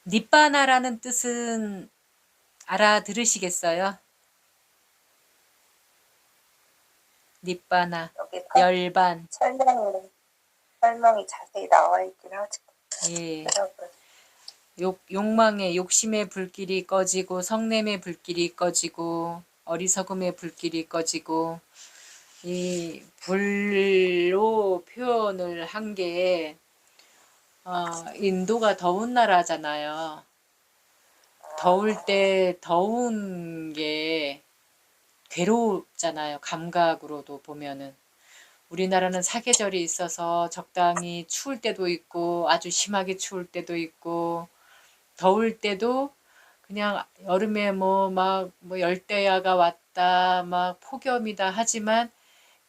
니빠나라는 뜻은 알아들으시겠어요? 니빠나, 여기 열반. 설명이 자세히 나와 있긴 하죠. 예. 여러분. 욕망의 욕심의 불길이 꺼지고 성냄의 불길이 꺼지고 어리석음의 불길이 꺼지고 이 불로 표현을 한 게 인도가 더운 나라잖아요. 더울 때 더운 게 괴롭잖아요. 감각으로도 보면은. 우리나라는 사계절이 있어서 적당히 추울 때도 있고 아주 심하게 추울 때도 있고 더울 때도 그냥 여름에 뭐 열대야가 왔다 막 폭염이다 하지만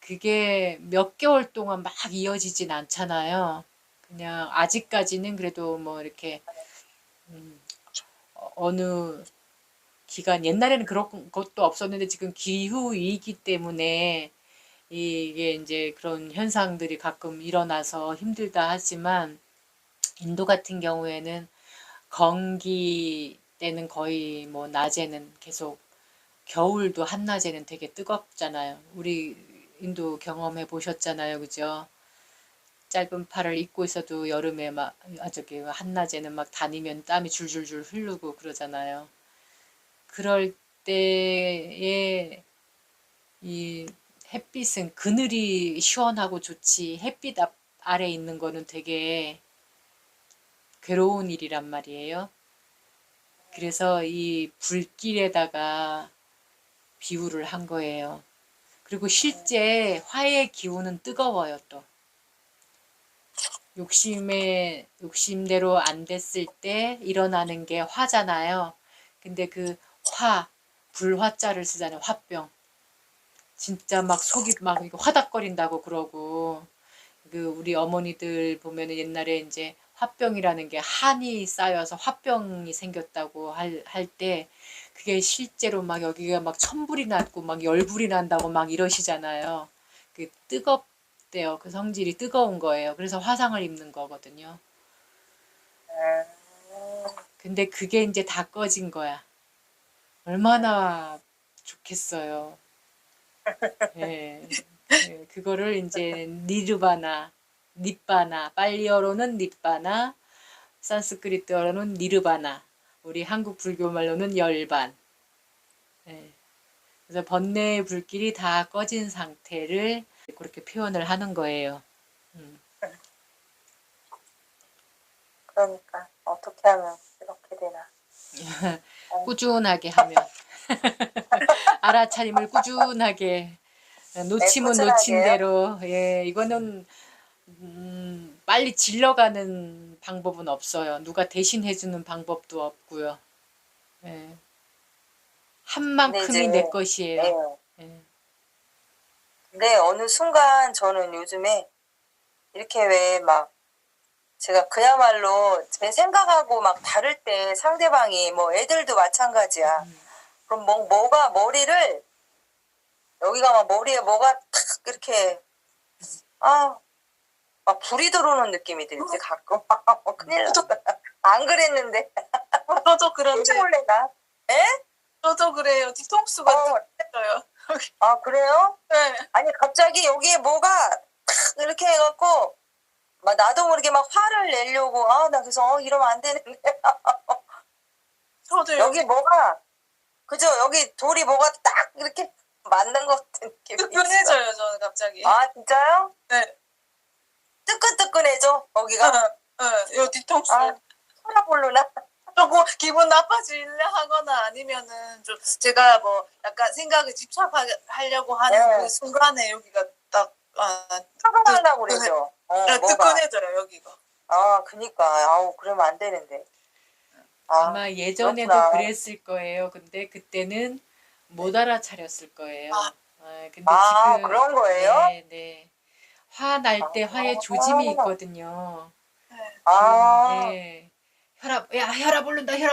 그게 몇 개월 동안 막 이어지진 않잖아요. 그냥 아직까지는 그래도 뭐 이렇게 어느 기간 옛날에는 그런 것도 없었는데 지금 기후 위기 때문에 이게 이제 그런 현상들이 가끔 일어나서 힘들다 하지만 인도 같은 경우에는 건기 때는 거의 뭐 낮에는 계속 겨울도 한낮에는 되게 뜨겁잖아요. 우리 인도 경험해 보셨잖아요. 그죠? 짧은 팔을 입고 있어도 여름에 막 저기 한낮에는 막 다니면 땀이 줄줄줄 흐르고 그러잖아요. 그럴 때에 이 햇빛은 그늘이 시원하고 좋지 햇빛 아래 있는 거는 되게 괴로운 일이란 말이에요. 그래서 이 불길에다가 비유를 한 거예요. 그리고 실제 화의 기운은 뜨거워요, 또. 욕심대로 안 됐을 때 일어나는 게 화잖아요. 근데 그 불화자를 쓰잖아요. 화병. 진짜 막 속이 막 이거 화닥거린다고 그러고 그 우리 어머니들 보면은 옛날에 이제 화병이라는 게 한이 쌓여서 화병이 생겼다고 할 때 그게 실제로 막 여기가 막 천불이 났고 막 열불이 난다고 막 이러시잖아요. 그 뜨겁대요. 그 성질이 뜨거운 거예요. 그래서 화상을 입는 거거든요. 근데 그게 이제 다 꺼진 거야. 얼마나 좋겠어요. 예. 예, 그거를 이제 니르바나, 빨리어로는 니빠나, 산스크리트어로는 니르바나, 우리 한국 불교 말로는 열반. 예. 그래서 번뇌의 불길이 다 꺼진 상태를 그렇게 표현을 하는 거예요. 그러니까 어떻게 하면 이렇게 되나. 꾸준하게 하면 알아차림을 꾸준하게 놓치면 놓친 꾸준하게요? 대로 예 이거는 빨리 질러가는 방법은 없어요. 누가 대신 해주는 방법도 없고요. 예. 한 근데 이제 만큼이 내 것이에요. 예. 예. 근데 어느 순간 저는 요즘에 이렇게 왜 막 제가 그야말로 제 생각하고 막 다를 때 상대방이 뭐 애들도 마찬가지야. 그럼 뭐가 머리를 여기가 막 머리에 뭐가 탁 이렇게 막 불이 들어오는 느낌이 들지 가끔. 큰일 났어. 안 그랬는데. 저도 그런데 몰래가. 에? 저도 그래요. 뒤통수가 뜨거워요. 아 그래요? 네. 아니 갑자기 여기에 뭐가 탁 이렇게 해갖고 막 나도 모르게 막 화를 내려고 나 그래서 이러면 안 되는데. 저도 여기 뭐가 그죠? 여기 돌이 뭐가 딱 이렇게 맞는 것 같은 느낌이 뜨끈해져요. 저는 갑자기. 아 진짜요? 네. 뜨끈뜨끈해져 거기가. 요 뒤통수. 콜라볼로나. 조금 기분 나빠지려 하거나 아니면은 좀 제가 뭐 약간 생각에 집착하려고 하는 그 순간에 여기가 딱 화가 나려고 그러죠. 뜨끈해져요 여기가. 그니까 아우 그러면 안 되는데. 아마 예전에도 그렇구나. 그랬을 거예요. 근데 그때는 못 알아차렸을 거예요. 근데 지금 그런 거예요? 네, 네. 화 날 때 화에 조짐이 있거든요. 네. 예. 혈압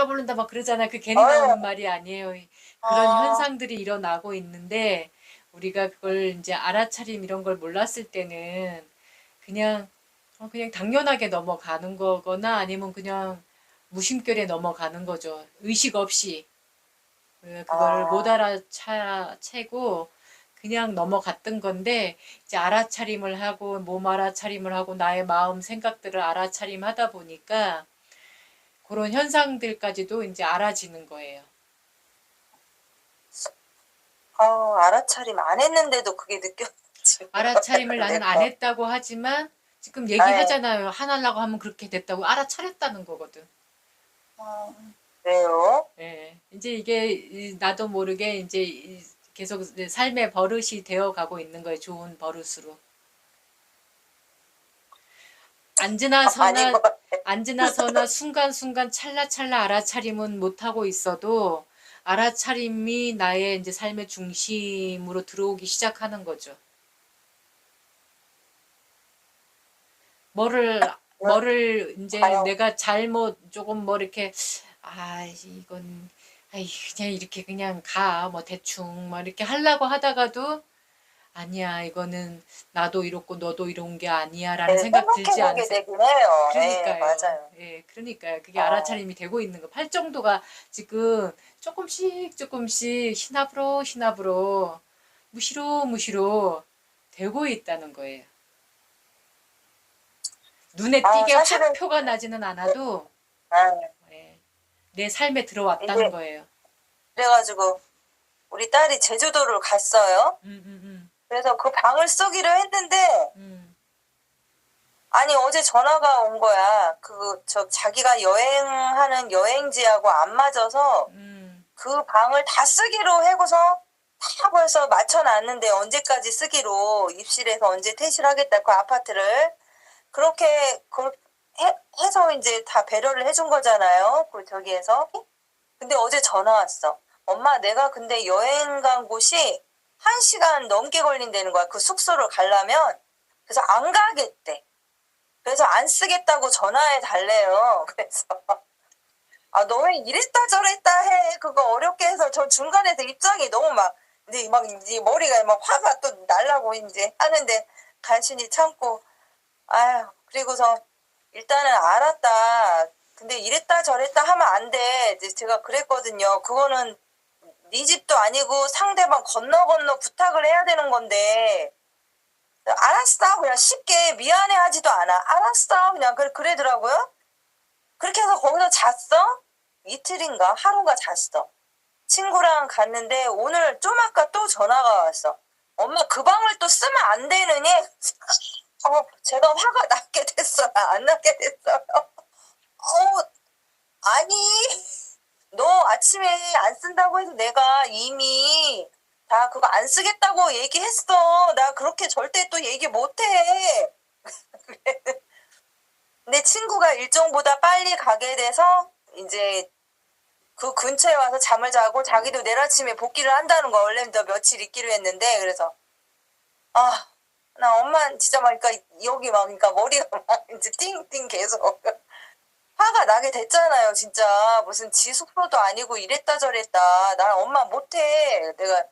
오른다 막 그러잖아요. 그 괜히 나오는 말이 아니에요. 그런 현상들이 일어나고 있는데 우리가 그걸 이제 알아차림 이런 걸 몰랐을 때는 그냥 그냥 당연하게 넘어가는 거거나 아니면 그냥 무심결에 넘어가는 거죠. 의식 없이. 그거를 못 알아채고 그냥 넘어갔던 건데 이제 알아차림을 하고 몸 알아차림을 하고 나의 마음 생각들을 알아차림하다 보니까 그런 현상들까지도 이제 알아지는 거예요. 알아차림 안 했는데도 그게 느껴지고. 알아차림을 나는 안 내가. 했다고 하지만 지금 아이, 얘기하잖아요. 안 하려고 하면 그렇게 됐다고 알아차렸다는 거거든. 그래요? 예. 이제 이게 나도 모르게 이제 계속 삶의 버릇이 되어 가고 있는 거예요. 좋은 버릇으로. 아닌 것 같아. 앉으나서나 순간순간 찰나찰나 알아차림은 못하고 있어도 알아차림이 나의 이제 삶의 중심으로 들어오기 시작하는 거죠. 뭐를 이제 과연. 내가 잘못 조금 뭐 이렇게 이건 그냥 이렇게 그냥 뭐 대충 뭐 이렇게 하려고 하다가도 아니야 이거는 나도 이렇고 너도 이런 게 아니야라는 네, 생각 들지 생각해보게 않으세요? 되긴 해요. 네, 그러니까요. 맞아요. 예, 그러니까요. 그게 어, 알아차림이 되고 있는 거. 팔정도가 지금 조금씩 시나브로 무시로 되고 있다는 거예요. 눈에 띄게 확 사실은, 표가 나지는 않아도 아, 예, 내 삶에 들어왔다는 이제, 거예요. 그래가지고, 우리 딸이 제주도를 갔어요. 그래서 그 방을 쓰기로 했는데, 아니, 어제 전화가 온 거야. 자기가 여행하는 여행지하고 안 맞아서, 그 방을 다 쓰기로 해고서, 다 벌써 맞춰놨는데, 언제까지 쓰기로, 입실해서 언제 퇴실하겠다, 그 아파트를. 그렇게, 해서 이제 다 배려를 해준 거잖아요. 저기에서. 근데 어제 전화 왔어. 엄마, 내가 근데 여행 간 곳이 1시간 넘게 걸린다는 거야. 그 숙소를 가려면. 그래서 안 가겠대. 그래서 안 쓰겠다고 전화해 달래요. 그래서 너 왜 이랬다 저랬다 해. 그거 어렵게 해서 저 중간에서 입장이 너무 이제 머리가 막 화가 또 날라고 이제 하는데 간신히 참고 그리고서 일단은 알았다. 근데 이랬다 저랬다 하면 안 돼. 이제 제가 그랬거든요. 그거는 네 집도 아니고 상대방 건너 부탁을 해야 되는 건데 알았어. 그냥 쉽게 미안해 하지도 않아. 알았어. 그냥 그러더라고요. 그렇게 해서 거기서 잤어. 이틀인가 하루가 잤어. 친구랑 갔는데 오늘 좀 아까 또 전화가 왔어. 엄마 그 방을 또 쓰면 안 되느니? 제가 화가 나게 됐어요. 안 나게 됐어요. 아니 너 아침에 안 쓴다고 해서 내가 이미 다 그거 안 쓰겠다고 얘기했어. 나 그렇게 절대 또 얘기 못해. 근데 친구가 일정보다 빨리 가게 돼서 이제 그 근처에 와서 잠을 자고 자기도 내일 아침에 복귀를 한다는 거. 원래는 더 며칠 있기로 했는데 그래서 나 엄마 진짜 그러니까 여기 그러니까 머리가 막 이제 띵띵 계속 화가 나게 됐잖아요. 진짜 무슨 지 숙소도 아니고 이랬다 저랬다. 난 엄마 못해. 내가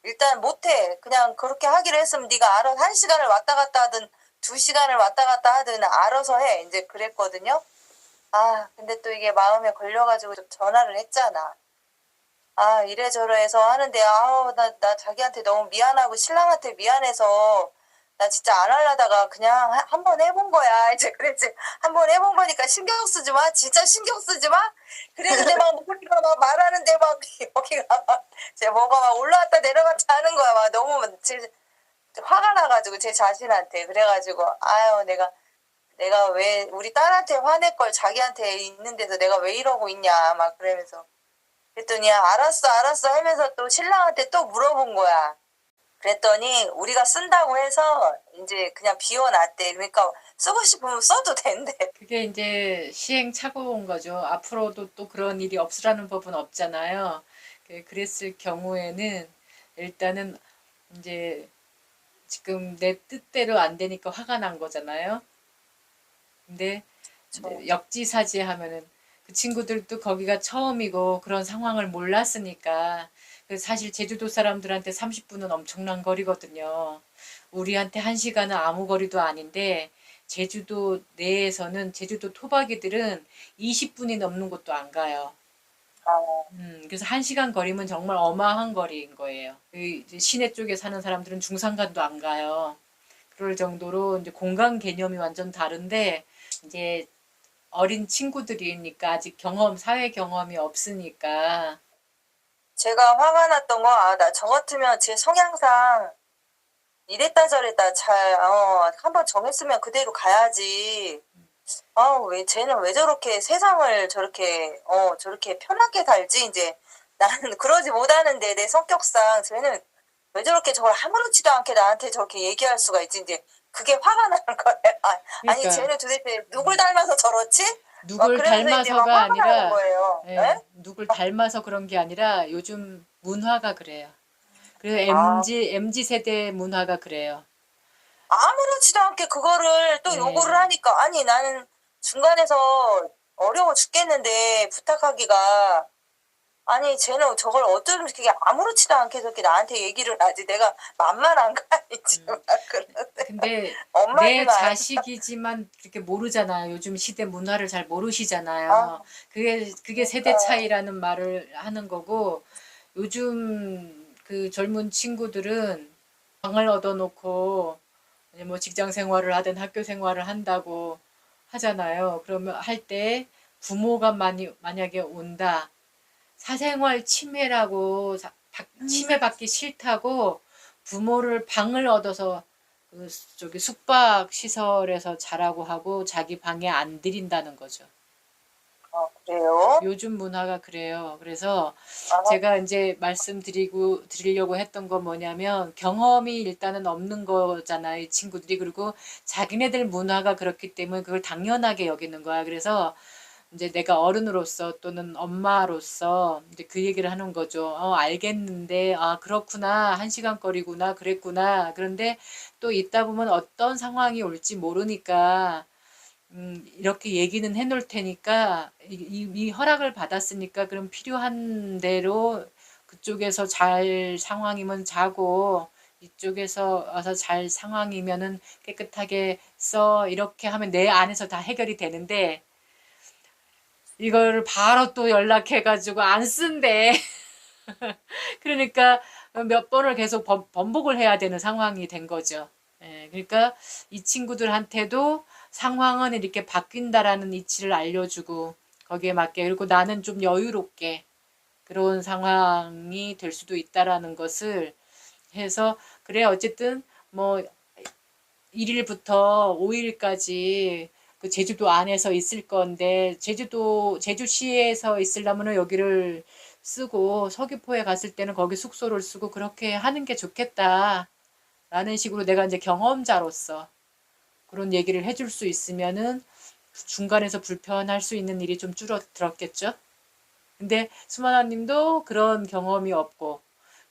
일단 못해. 그냥 그렇게 하기로 했으면 네가 알아서 1시간을 왔다 갔다 하든 2시간을 왔다 갔다 하든 알아서 해. 이제 그랬거든요. 근데 또 이게 마음에 걸려가지고 좀 전화를 했잖아. 이래저래 해서 하는데 나 자기한테 너무 미안하고 신랑한테 미안해서 나 진짜 안 하려다가 그냥 한번 해본 거야. 이제 그랬지. 한번 해본 거니까 신경 쓰지 마. 진짜 신경 쓰지 마. 그랬는데 머리가 말하는데 여기가 제 뭐가 올라왔다 내려갔다 하는 거야. 너무 화가 나가지고 제 자신한테. 그래가지고 내가 왜 우리 딸한테 화낼 걸 자기한테 있는 데서 내가 왜 이러고 있냐 그러면서 그랬더니 알았어 하면서 또 신랑한테 또 물어본 거야. 그랬더니 우리가 쓴다고 해서 이제 그냥 비워놨대. 그러니까 쓰고 싶으면 써도 된대. 그게 이제 시행착오인 거죠. 앞으로도 또 그런 일이 없으라는 법은 없잖아요. 그랬을 경우에는 일단은 이제 지금 내 뜻대로 안 되니까 화가 난 거잖아요. 근데 역지사지 하면은 그 친구들도 거기가 처음이고 그런 상황을 몰랐으니까 사실 제주도 사람들한테 30분은 엄청난 거리거든요. 우리한테 1시간은 아무 거리도 아닌데 제주도 내에서는 제주도 토박이들은 20분이 넘는 곳도 안 가요. 아, 그래서 1시간 거리면 정말 어마한 거리인 거예요. 이제 시내 쪽에 사는 사람들은 중산간도 안 가요. 그럴 정도로 이제 공간 개념이 완전 다른데 이제 어린 친구들이니까 아직 사회 경험이 없으니까. 제가 화가 났던 거, 나 저 같으면 제 성향상 이랬다 저랬다 한번 정했으면 그대로 가야지. 왜 쟤는 왜 저렇게 세상을 저렇게 편하게 살지? 이제 나는 그러지 못하는데 내 성격상 쟤는 왜 저렇게 저걸 아무렇지도 않게 나한테 저렇게 얘기할 수가 있지? 이제 그게 화가 나는 거예요. 아니 그러니까 쟤는 도대체 누굴 닮아서 저렇지? 막 누굴 그래서 이제 막 닮아서가 화가 나는 아니라 거예요. 예? 누굴 닮아서 그런 게 아니라 요즘 문화가 그래요. 그래서 아, MZ 세대 문화가 그래요. 아무렇지도 않게 그거를 또 요구를 예. 하니까 아니 나는 중간에서 어려워 죽겠는데 부탁하기가 아니 쟤는 저걸 어쩜 이렇게 아무렇지도 않게 저렇게 나한테 얘기를 하지 내가 만만한 거 아니지 막 그러는데 근데 내 엄마지만 자식이지만 그렇게 모르잖아요. 요즘 시대 문화를 잘 아 모르시잖아요. 그게 세대 그러니까 차이라는 말을 하는 거고, 요즘 그 젊은 친구들은 방을 얻어놓고 이제 뭐 직장 생활을 하든 학교 생활을 한다고 하잖아요. 그러면 할 때 부모가 만약에 온다. 사생활 침해라고 침해받기 싫다고 부모를 방을 얻어서 그 저기 숙박 시설에서 자라고 하고 자기 방에 안 들인다는 거죠. 그래요? 요즘 문화가 그래요. 그래서 아, 제가 이제 드리려고 했던 건 뭐냐면 경험이 일단은 없는 거잖아요, 이 친구들이. 그리고 자기네들 문화가 그렇기 때문에 그걸 당연하게 여기는 거야. 그래서 이제 내가 어른으로서 또는 엄마로서 이제 그 얘기를 하는 거죠. 알겠는데, 그렇구나. 1시간 거리구나. 그랬구나. 그런데 또 있다 보면 어떤 상황이 올지 모르니까, 이렇게 얘기는 해놓을 테니까, 이 허락을 받았으니까, 그럼 필요한 대로 그쪽에서 잘 상황이면 자고, 이쪽에서 와서 잘 상황이면은 깨끗하게 써. 이렇게 하면 내 안에서 다 해결이 되는데, 이거를 바로 또 연락해가지고 안 쓴대. 그러니까 몇 번을 계속 번복을 해야 되는 상황이 된 거죠. 예, 그러니까 이 친구들한테도 상황은 이렇게 바뀐다라는 이치를 알려주고 거기에 맞게 그리고 나는 좀 여유롭게 그런 상황이 될 수도 있다라는 것을 해서 그래 어쨌든 뭐 1일부터 5일까지 그 제주도 안에서 있을 건데 제주시에서 있으려면 여기를 쓰고 서귀포에 갔을 때는 거기 숙소를 쓰고 그렇게 하는 게 좋겠다. 라는 식으로 내가 이제 경험자로서 그런 얘기를 해줄 수 있으면은 중간에서 불편할 수 있는 일이 좀 줄어들었겠죠. 근데 수만아 님도 그런 경험이 없고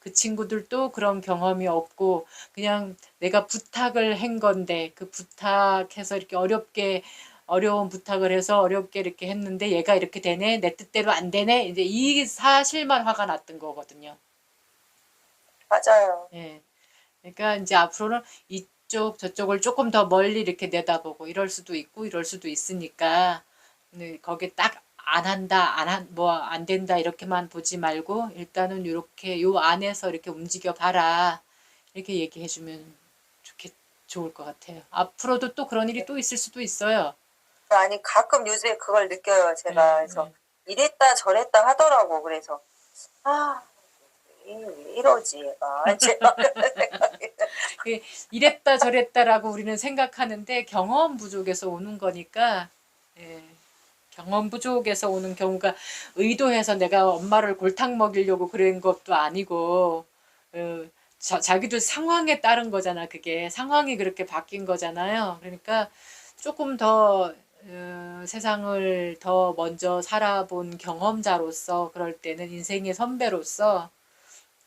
그 친구들도 그런 경험이 없고 그냥 내가 부탁을 한 건데 그 부탁해서 이렇게 어려운 부탁을 해서 어렵게 이렇게 했는데 얘가 이렇게 되네 내 뜻대로 안 되네 이제 이 사실만 화가 났던 거거든요. 맞아요. 예. 그러니까 이제 앞으로는 이쪽 저쪽을 조금 더 멀리 이렇게 내다보고 이럴 수도 있고 이럴 수도 있으니까 거기에 딱 안 한다 뭐 안 된다 이렇게만 보지 말고 일단은 이렇게 요 안에서 이렇게 움직여 봐라 이렇게 얘기해 주면 좋을 것 같아요. 앞으로도 또 그런 일이 또 있을 수도 있어요. 아니 가끔 요새 그걸 느껴요. 제가 예, 그래서 예. 이랬다 저랬다 하더라고. 그래서 아 왜 이러지 얘가 제가 그런 생각이 그 이랬다 저랬다라고 우리는 생각하는데 경험 부족에서 오는 거니까 예. 경험 부족에서 오는 경우가 의도해서 내가 엄마를 골탕 먹이려고 그런 것도 아니고 자기도 상황에 따른 거잖아. 그게 상황이 그렇게 바뀐 거잖아요. 그러니까 조금 더 세상을 더 먼저 살아본 경험자로서 그럴 때는 인생의 선배로서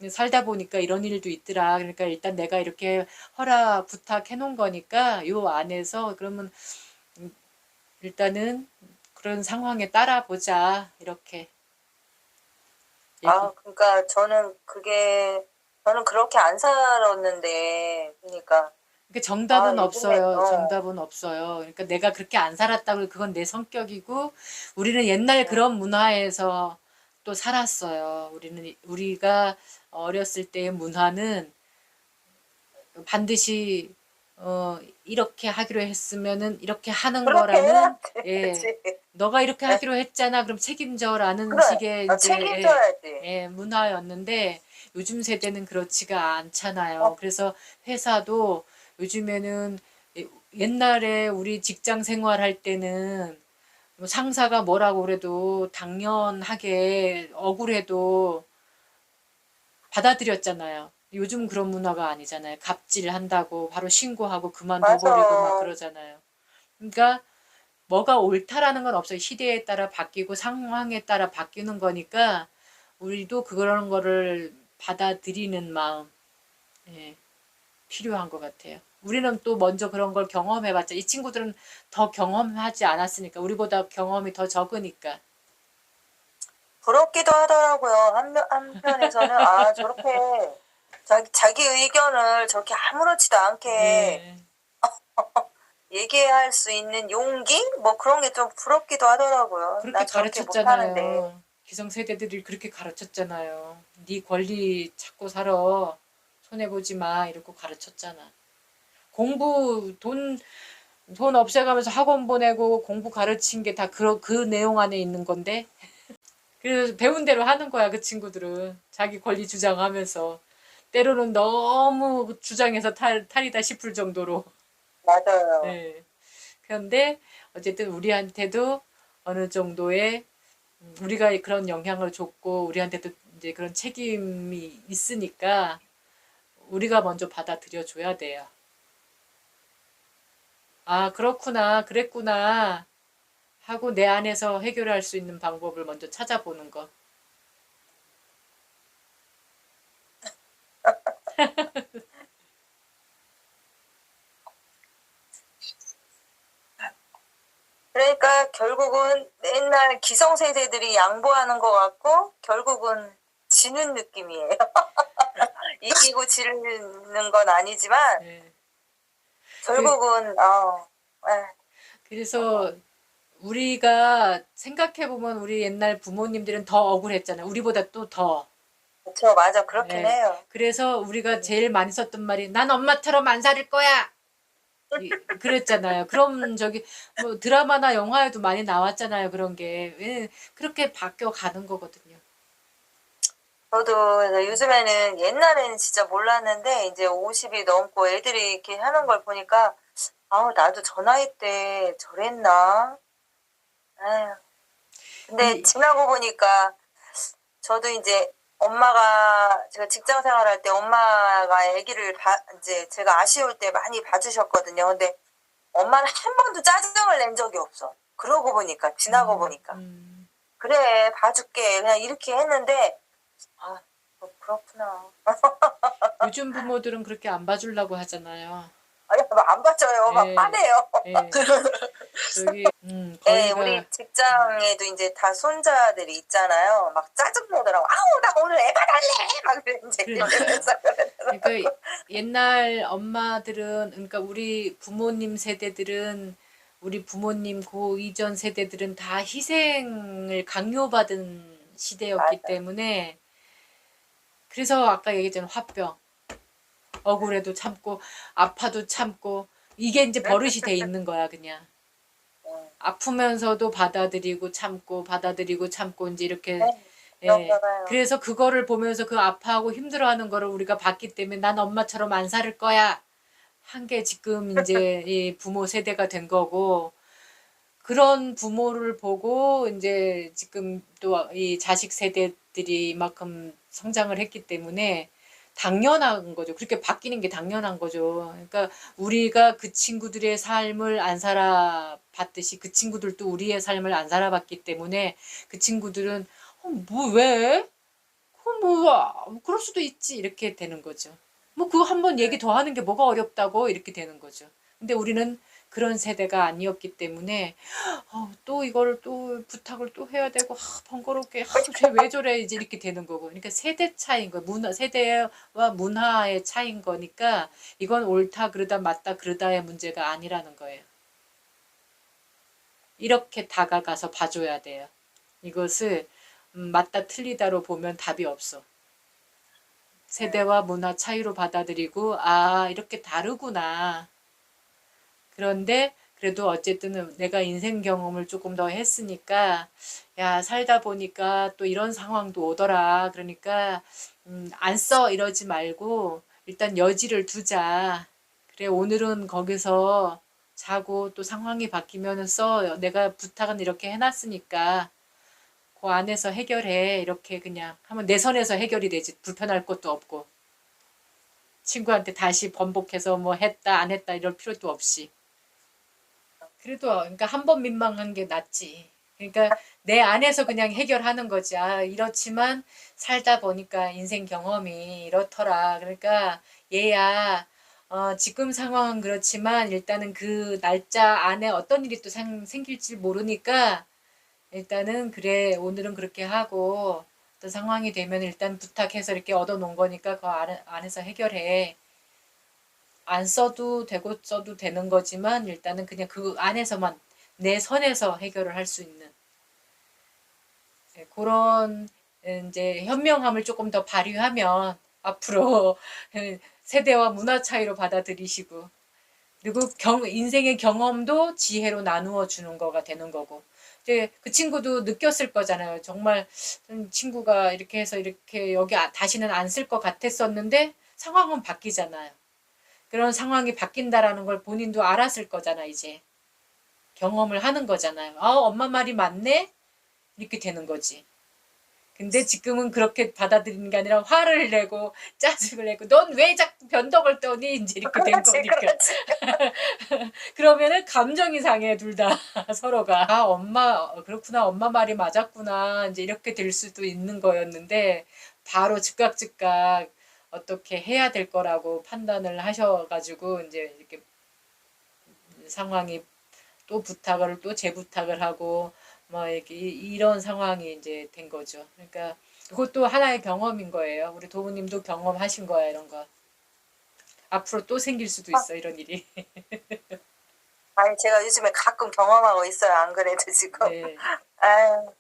살다 보니까 이런 일도 있더라. 그러니까 일단 내가 이렇게 부탁해 놓은 거니까 요 안에서 그러면 일단은 그런 상황에 따라 보자. 이렇게 얘기. 그러니까 저는 그렇게 안 살았는데 그러니까 그러니까 정답은 아, 요즘에, 없어요. 정답은 없어요. 그러니까 내가 그렇게 안 살았다고 그건 내 성격이고 우리는 옛날 그런 문화에서 또 살았어요. 우리가 어렸을 때의 문화는 반드시 이렇게 하기로 했으면은 이렇게 하는 그렇게 거라는 해야지. 예. 그치. 너가 이렇게 예, 하기로 했잖아. 그럼 책임져라는 그래. 식의 이제 책임져야지. 문화였는데 요즘 세대는 그렇지가 않잖아요. 어, 그래서 회사도 요즘에는 옛날에 우리 직장 생활할 때는 뭐 상사가 뭐라고 그래도 당연하게 억울해도 받아들였잖아요. 요즘 그런 문화가 아니잖아요. 갑질한다고 바로 신고하고 그만둬버리고 막 맞아. 그러잖아요. 그러니까 뭐가 옳다라는 건 없어요. 시대에 따라 바뀌고 상황에 따라 바뀌는 거니까 우리도 그런 거를 받아들이는 마음 예, 필요한 것 같아요. 우리는 또 먼저 그런 걸 경험해봤자 이 친구들은 더 경험하지 않았으니까 우리보다 경험이 더 적으니까 부럽기도 하더라고요. 한편에서는, 아, 저렇게, 자기 의견을 저렇게 아무렇지도 않게 예, 얘기할 수 있는 용기? 뭐 그런 게 좀 부럽기도 하더라고요. 그렇게 난 저렇게 못하는데. 가르쳤잖아요. 기성세대들이 그렇게 가르쳤잖아요. 네 권리 찾고 살아. 손해보지 마. 이러고 가르쳤잖아. 공부, 돈 없애가면서 학원 보내고 공부 가르친 게 다 그 내용 안에 있는 건데. 그래서 배운 대로 하는 거야, 그 친구들은. 자기 권리 주장하면서. 때로는 너무 주장해서 탈이다 싶을 정도로. 맞아요. 예. 그런데 어쨌든 우리한테도 어느 정도의 우리가 그런 영향을 줬고 우리한테도 이제 그런 책임이 있으니까 우리가 먼저 받아들여 줘야 돼요. 아, 그렇구나, 그랬구나 하고 내 안에서 해결할 수 있는 방법을 먼저 찾아보는 거. 그러니까 결국은 맨날 기성세대들이 양보하는 것 같고 결국은 지는 느낌이에요. 이기고 지는 건 아니지만 예. 그, 결국은 그래서 우리가 생각해보면 우리 옛날 부모님들은 더 억울했잖아요. 우리보다 또 더. 그렇죠. 맞아. 그렇긴 예. 해요. 그래서 우리가 제일 많이 썼던 말이 난 엄마처럼 안 살을 거야. 그랬잖아요. 그럼 저기 뭐 드라마나 영화에도 많이 나왔잖아요. 그런 게 그렇게 바뀌어 가는 거거든요. 저도 요즘에는 옛날에는 진짜 몰랐는데 이제 50이 넘고 애들이 이렇게 하는 걸 보니까 아우 나도 저 나이 때 저랬나? 아휴. 근데 이 지나고 보니까 저도 이제 엄마가 제가 직장 생활할 때 엄마가 아기를 이제 제가 아쉬울 때 많이 봐주셨거든요. 근데 엄마는 한 번도 짜증을 낸 적이 없어. 그러고 보니까 지나고 음, 보니까 음. 그래 봐줄게 그냥 이렇게 했는데 아 그렇구나. 요즘 부모들은 그렇게 안 봐주려고 하잖아요. 아니 안 봐줘요. 막 예, 화내요. 예. 저기 예, 우리 거기가 직장에도 이제 다 손자들이 있잖아요. 막 짜증내더라고. 아우 나 오늘 애 봐달래. 막 이제 그러니까요. 이러면서 그러니까 옛날 엄마들은 그러니까 우리 부모님 세대들은 우리 부모님 그 이전 세대들은 다 희생을 강요받은 시대였기 맞아. 때문에 그래서 아까 얘기했잖아 화병 억울해도 참고 아파도 참고 이게 이제 버릇이 돼 있는 거야 그냥 아프면서도 받아들이고 참고 받아들이고 참고 이제 이렇게 네, 예 그런가 봐요. 그래서 그거를 보면서 그 아파하고 힘들어하는 거를 우리가 봤기 때문에 난 엄마처럼 안 살 거야 한 게 지금 이제 이 부모 세대가 된 거고 그런 부모를 보고 이제 지금 또 이 자식 세대들이 이만큼 성장을 했기 때문에 당연한 거죠. 그렇게 바뀌는 게 당연한 거죠. 그러니까 우리가 그 친구들의 삶을 안 살아봤듯이 그 친구들도 우리의 삶을 안 살아봤기 때문에 그 친구들은 뭐 왜? 그럴 수도 있지 이렇게 되는 거죠. 뭐 그거 한번 얘기 더 하는 게 뭐가 어렵다고 이렇게 되는 거죠. 근데 우리는 그런 세대가 아니었기 때문에 또 이거를 또 부탁을 또 해야 되고 번거롭게 쟤왜 저래 이제 이렇게 되는 거고. 그러니까 세대 차이인 거예요. 문화 세대와 문화의 차이인 거니까 이건 옳다 그르다 맞다 그르다의 문제가 아니라는 거예요. 이렇게 다가가서 봐줘야 돼요. 이것을 맞다 틀리다로 보면 답이 없어. 세대와 문화 차이로 받아들이고 이렇게 다르구나. 그런데 그래도 어쨌든 내가 인생 경험을 조금 더 했으니까 야 살다 보니까 또 이런 상황도 오더라. 그러니까 안 써 이러지 말고 일단 여지를 두자. 그래 오늘은 거기서 자고 또 상황이 바뀌면 써. 내가 부탁은 이렇게 해놨으니까 그 안에서 해결해. 이렇게 그냥 하면 내 선에서 해결이 되지. 불편할 것도 없고 친구한테 다시 번복해서 뭐 했다 안 했다 이럴 필요도 없이. 그래도 그러니까 한 번 민망한 게 낫지. 그러니까 내 안에서 그냥 해결하는 거지. 이렇지만 살다 보니까 인생 경험이 이렇더라. 그러니까 얘야 지금 상황은 그렇지만 일단은 그 날짜 안에 어떤 일이 또 생길지 모르니까 일단은 그래 오늘은 그렇게 하고 어떤 상황이 되면 일단 부탁해서 이렇게 얻어놓은 거니까 그 안에서 해결해. 안 써도 되고 써도 되는 거지만 일단은 그냥 그 안에서만 내 선에서 해결을 할 수 있는 그런 이제 현명함을 조금 더 발휘하면 앞으로 세대와 문화 차이로 받아들이시고 그리고 인생의 경험도 지혜로 나누어 주는 거가 되는 거고 이제 그 친구도 느꼈을 거잖아요. 정말 친구가 이렇게 해서 이렇게 여기 다시는 안 쓸 것 같았었는데 상황은 바뀌잖아요. 그런 상황이 바뀐다라는 걸 본인도 알았을 거잖아, 이제. 경험을 하는 거잖아요. 엄마 말이 맞네? 이렇게 되는 거지. 근데 지금은 그렇게 받아들이는 게 아니라 화를 내고 짜증을 내고 넌 왜 자꾸 변덕을 떠니? 이제 이렇게 된 거니까. 그렇지. 그러면은 감정이 상해, 둘 다. 서로가. 엄마, 그렇구나. 엄마 말이 맞았구나. 이제 이렇게 될 수도 있는 거였는데 바로 즉각 어떻게 해야 될 거라고 판단을 하셔가지고 이제 이렇게 상황이 또 부탁을 또 재부탁을 하고 뭐 이렇게 이런 상황이 이제 된 거죠. 그러니까 그것도 하나의 경험인 거예요. 우리 도우님도 경험하신 거야 이런 거. 앞으로 또 생길 수도 있어 이런 일이. 아니 제가 요즘에 가끔 경험하고 있어요. 안 그래도 지금. 네. 아유.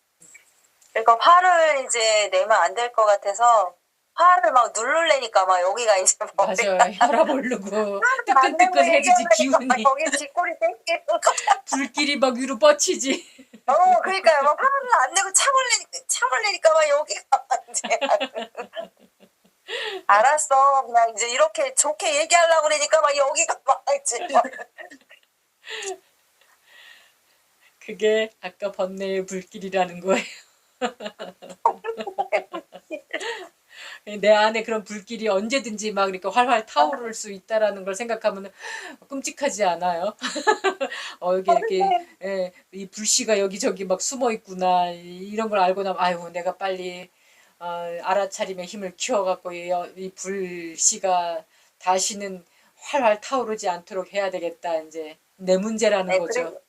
그러니까 화를 이제 내면 안 될 것 같아서 화를 막 누르려니까 막 여기가 이제 맞아요. 혈압 오르고 안 되고 뜨끈뜨끈해지지 얘기하려니까 막 기운이. 여기 뒷골이 땡기는 거. 불길이 막 위로 뻗치지. 그러니까요. 막 화를 안 내고 참을래니까 막 여기가 막 이제 알았어. 그냥 이제 이렇게 좋게 얘기하려고 그러니까 막 여기가 막 이제 그게 아까 번뇌의 불길이라는 거예요. 내 안에 그런 불길이 언제든지 막 이렇게 활활 타오를 수 있다라는 걸 생각하면 끔찍하지 않아요? 여기 이렇게 이 불씨가 여기저기 막 숨어 있구나 이런 걸 알고 나면 아유 내가 빨리 알아차림의 힘을 키워갖고 이 불씨가 다시는 활활 타오르지 않도록 해야 되겠다 이제 내 문제라는 거죠.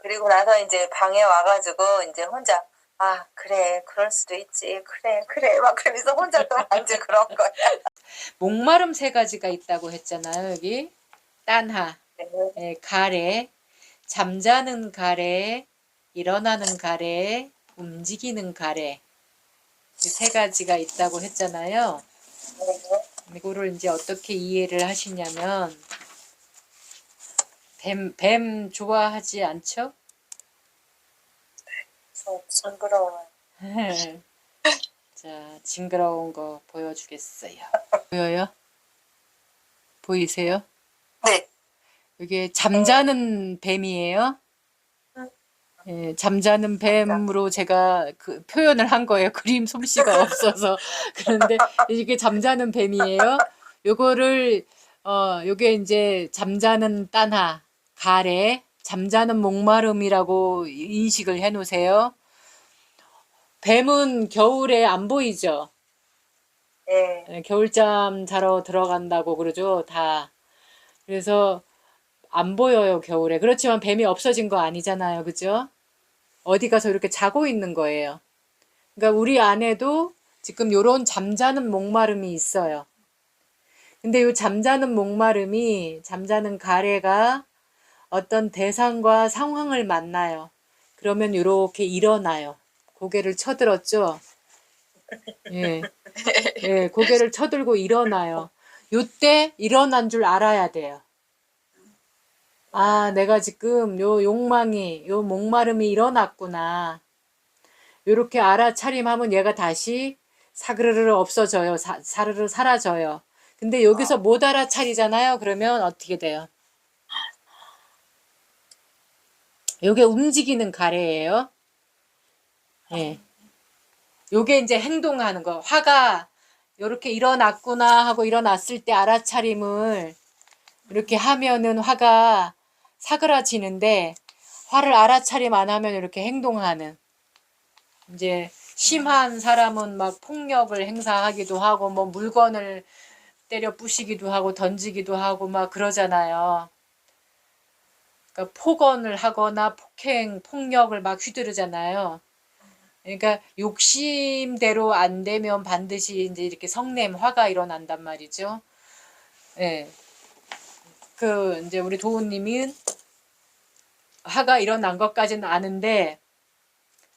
그리고 나서 이제 방에 와가지고 이제 혼자 그래 그럴 수도 있지 그래 막 그러면서 혼자 또 이제 그런 거야. 목마름 세 가지가 있다고 했잖아요. 여기 딴하, 네. 가래, 잠자는 가래, 일어나는 가래, 움직이는 가래 이 세 가지가 있다고 했잖아요. 이거를 이제 어떻게 이해를 하시냐면 뱀 좋아하지 않죠? 징그러워. 자, 징그러운 거 보여주겠어요. 보여요? 보이세요? 네. 이게 잠자는 뱀이에요. 잠자는 뱀으로 제가 그 표현을 한 거예요. 그림 솜씨가 없어서. 그런데 이게 잠자는 뱀이에요. 요거를 요게 이제 잠자는 딴하, 가래, 잠자는 목마름이라고 인식을 해 놓으세요. 뱀은 겨울에 안 보이죠? 겨울잠 자러 들어간다고 그러죠, 다. 그래서 안 보여요, 겨울에. 그렇지만 뱀이 없어진 거 아니잖아요. 그죠? 어디 가서 이렇게 자고 있는 거예요. 그러니까 우리 안에도 지금 요런 잠자는 목마름이 있어요. 근데 요 잠자는 목마름이, 잠자는 가래가 어떤 대상과 상황을 만나요. 그러면 이렇게 일어나요. 고개를 쳐들었죠? 예, 예, 고개를 쳐들고 일어나요. 요때 일어난 줄 알아야 돼요. 아, 내가 지금 요 욕망이, 요 목마름이 일어났구나. 요렇게 알아차림하면 얘가 다시 사그르르 없어져요. 사르르 사라져요. 근데 여기서 못 알아차리잖아요. 그러면 어떻게 돼요? 요게 움직이는 가래예요. 예. 요게 이제 행동하는 거. 화가 요렇게 일어났구나 하고 일어났을 때 알아차림을 이렇게 하면은 화가 사그라지는데 화를 알아차림 안 하면 이렇게 행동하는. 이제 심한 사람은 막 폭력을 행사하기도 하고 뭐 물건을 때려 부시기도 하고 던지기도 하고 막 그러잖아요. 그러니까 폭언을 하거나 폭력을 막 휘두르잖아요. 그러니까 욕심대로 안 되면 반드시 이제 이렇게 성냄, 화가 일어난단 말이죠. 예. 그 이제 우리 도우님은 화가 일어난 것까지는 아는데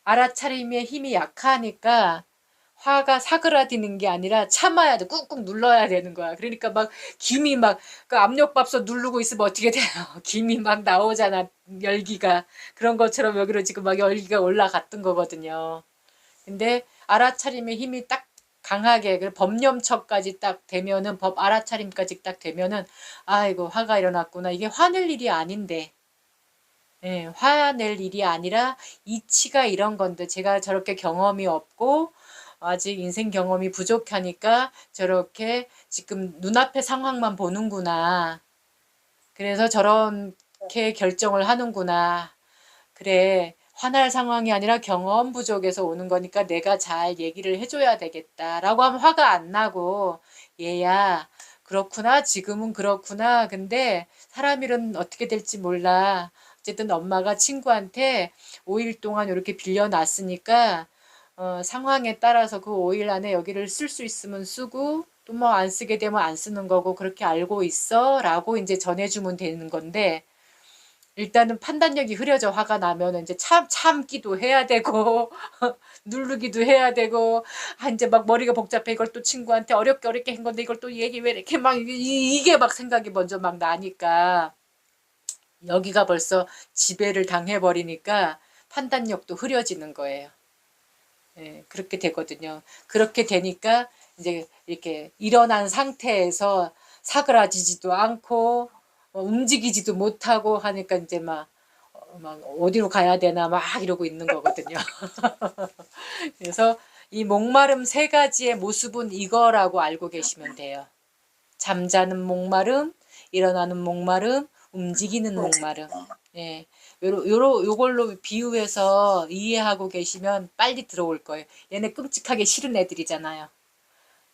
알아차림의 힘이 약하니까 화가 사그라드는 게 아니라 참아야 돼. 꾹꾹 눌러야 되는 거야. 그러니까 막 김이 막 그 압력밥솥 누르고 있으면 어떻게 돼요? 김이 막 나오잖아. 열기가. 그런 것처럼 여기로 지금 막 열기가 올라갔던 거거든요. 근데 알아차림의 힘이 딱 강하게 그 법념처까지 딱 되면은 법 알아차림까지 딱 되면은 아이고 화가 일어났구나. 이게 화낼 일이 아닌데. 예, 화낼 일이 아니라 이치가 이런 건데 제가 저렇게 경험이 없고 아직 인생 경험이 부족하니까 저렇게 지금 눈앞의 상황만 보는구나. 그래서 저렇게 결정을 하는구나. 그래, 화날 상황이 아니라 경험 부족에서 오는 거니까 내가 잘 얘기를 해줘야 되겠다라고 하면 화가 안 나고 얘야 그렇구나 지금은 그렇구나 근데 사람 일은 어떻게 될지 몰라. 어쨌든 엄마가 친구한테 5일 동안 이렇게 빌려놨으니까 상황에 따라서 그 5일 안에 여기를 쓸 수 있으면 쓰고 또 뭐 안 쓰게 되면 안 쓰는 거고 그렇게 알고 있어 라고 이제 전해주면 되는 건데 일단은 판단력이 흐려져 화가 나면 이제 참기도 해야 되고 누르기도 해야 되고 이제 막 머리가 복잡해 이걸 또 친구한테 어렵게 한 건데 이걸 또 얘기 왜 이렇게 막 이게 막 생각이 먼저 막 나니까 여기가 벌써 지배를 당해버리니까 판단력도 흐려지는 거예요. 예, 그렇게 되거든요. 그렇게 되니까 이제 이렇게 일어난 상태에서 사그라지지도 않고 움직이지도 못하고 하니까 이제 막 어디로 가야 되나 막 이러고 있는 거거든요. 그래서 이 목마름 세 가지의 모습은 이거라고 알고 계시면 돼요. 잠자는 목마름, 일어나는 목마름, 움직이는 목마름. 예. 요걸로 비유해서 이해하고 계시면 빨리 들어올 거예요. 얘네 끔찍하게 싫은 애들이잖아요.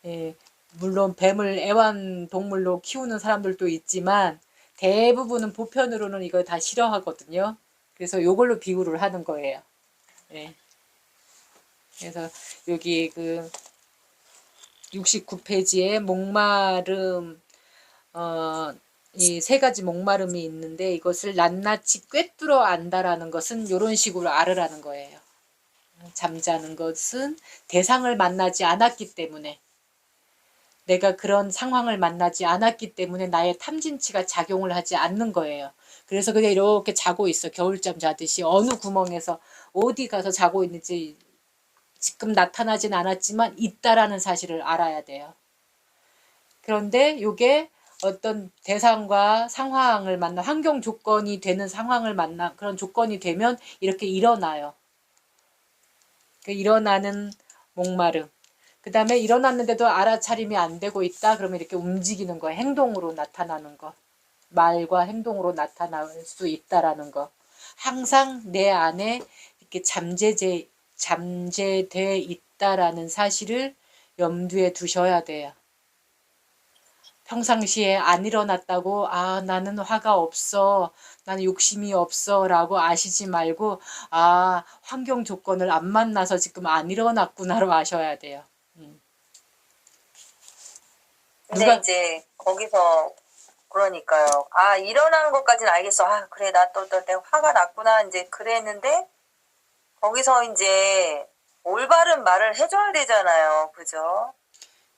예. 물론 뱀을 애완동물로 키우는 사람들도 있지만 대부분은 보편으로는 이거 다 싫어하거든요. 그래서 요걸로 비유를 하는 거예요. 예. 그래서 여기 그 69페이지에 목마름 이 세 가지 목마름이 있는데 이것을 낱낱이 꿰뚫어 안다라는 것은 이런 식으로 알으라는 거예요. 잠자는 것은 대상을 만나지 않았기 때문에 내가 그런 상황을 만나지 않았기 때문에 나의 탐진치가 작용을 하지 않는 거예요. 그래서 그냥 이렇게 자고 있어. 겨울잠 자듯이 어느 구멍에서 어디 가서 자고 있는지 지금 나타나진 않았지만 있다라는 사실을 알아야 돼요. 그런데 이게 어떤 대상과 상황을 만나 환경 조건이 되는 상황을 만나 그런 조건이 되면 이렇게 일어나요. 일어나는 목마름. 그 다음에 일어났는데도 알아차림이 안 되고 있다. 그러면 이렇게 움직이는 거, 행동으로 나타나는 거. 말과 행동으로 나타날 수 있다라는 거. 항상 내 안에 이렇게 잠재돼 있다라는 사실을 염두에 두셔야 돼요. 평상시에 안 일어났다고 아 나는 화가 없어 나는 욕심이 없어 라고 아시지 말고 아 환경 조건을 안 만나서 지금 안 일어났구나로 아셔야 돼요. 근데 누가 이제 거기서 그러니까요. 아, 일어나는 것까지는 알겠어. 아, 그래, 나 또 내가 화가 났구나. 이제 그랬는데, 거기서 이제 올바른 말을 해줘야 되잖아요. 그죠?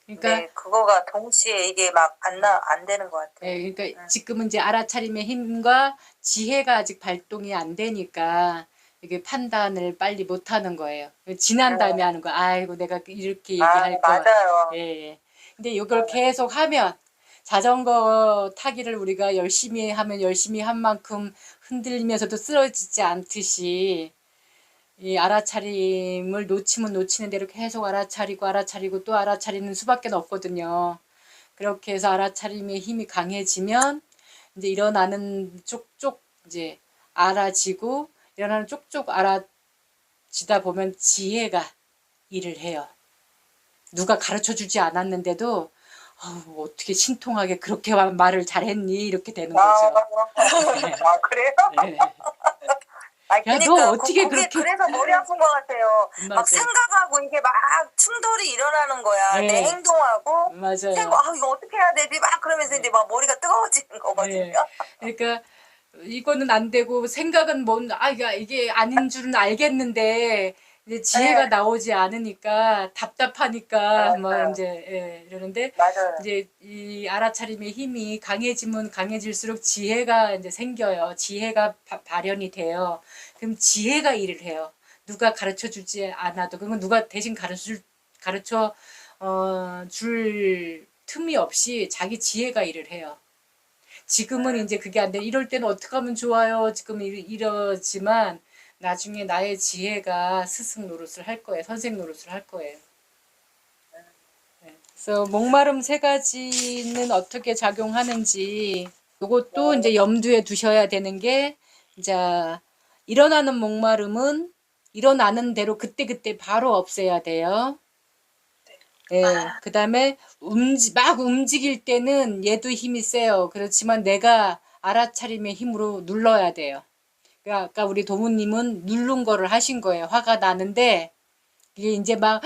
그러니까 네, 그거가 동시에 이게 막 안 되는 것 같아요. 예, 그러니까 지금은 이제 알아차림의 힘과 지혜가 아직 발동이 안 되니까 이게 판단을 빨리 못 하는 거예요. 지난 다음에 하는 거. 아이고 내가 이렇게 아, 얘기할 거. 맞아요. 예, 예. 근데 이걸 계속 하면 자전거 타기를 우리가 열심히 하면 열심히 한 만큼 흔들리면서도 쓰러지지 않듯이 이 알아차림을 놓치면 놓치는 대로 계속 알아차리고 또 알아차리는 수밖에 없거든요. 그렇게 해서 알아차림의 힘이 강해지면 이제 일어나는 쪽쪽 이제 알아지고 일어나는 쪽쪽 알아지다 보면 지혜가 일을 해요. 누가 가르쳐 주지 않았는데도 어떻게 신통하게 그렇게 말을 잘했니 이렇게 되는 거죠. 아, 그래요? 네. 아, 야, 그러니까 너 어떻게 그게 그렇게 그래서 머리 아픈 것 같아요. 맞아요. 막 생각하고 이게 막 충돌이 일어나는 거야. 네. 내 행동하고 맞아요. 아, 이거 어떻게 해야 되지? 막 그러면서 이제 막 머리가 뜨거워지는 거거든요. 네. 그러니까 이거는 안 되고 생각은 이게 아닌 줄은 알겠는데 이제 지혜가 네. 나오지 않으니까 답답하니까 막 맞아요. 이제 이러는데 맞아요. 이제 이 알아차림의 힘이 강해지면 강해질수록 지혜가 이제 생겨요. 지혜가 발현이 돼요. 그럼 지혜가 일을 해요. 누가 가르쳐 주지 않아도 그건 누가 대신 가르쳐 줄 틈이 없이 자기 지혜가 일을 해요. 지금은 이제 그게 안 돼. 이럴 때는 어떻게 하면 좋아요. 지금 이러지만 나중에 나의 지혜가 스승 노릇을 할 거예요. 선생 노릇을 할 거예요. 네. 그래서 목마름 세 가지는 어떻게 작용하는지 이것도 이제 염두에 두셔야 되는 게 이제 일어나는 목마름은 일어나는 대로 그때그때 바로 없애야 돼요. 예, 그 다음에 막 움직일 때는 얘도 힘이 세요. 그렇지만 내가 알아차림의 힘으로 눌러야 돼요. 그러니까 아까 우리 도무님은 누른 거를 하신 거예요. 화가 나는데 이게 이제 막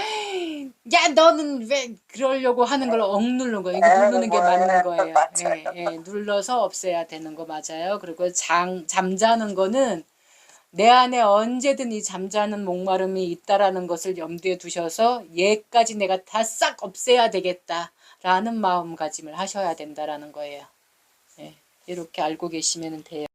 야 너는 왜 그러려고 하는 걸 억누르는 거예요. 이거 누르는 게 맞는 거예요. 예, 예, 눌러서 없애야 되는 거 맞아요. 그리고 잠자는 거는 내 안에 언제든 이 잠자는 목마름이 있다라는 것을 염두에 두셔서 얘까지 내가 다 싹 없애야 되겠다라는 마음가짐을 하셔야 된다라는 거예요. 예, 이렇게 알고 계시면 돼요.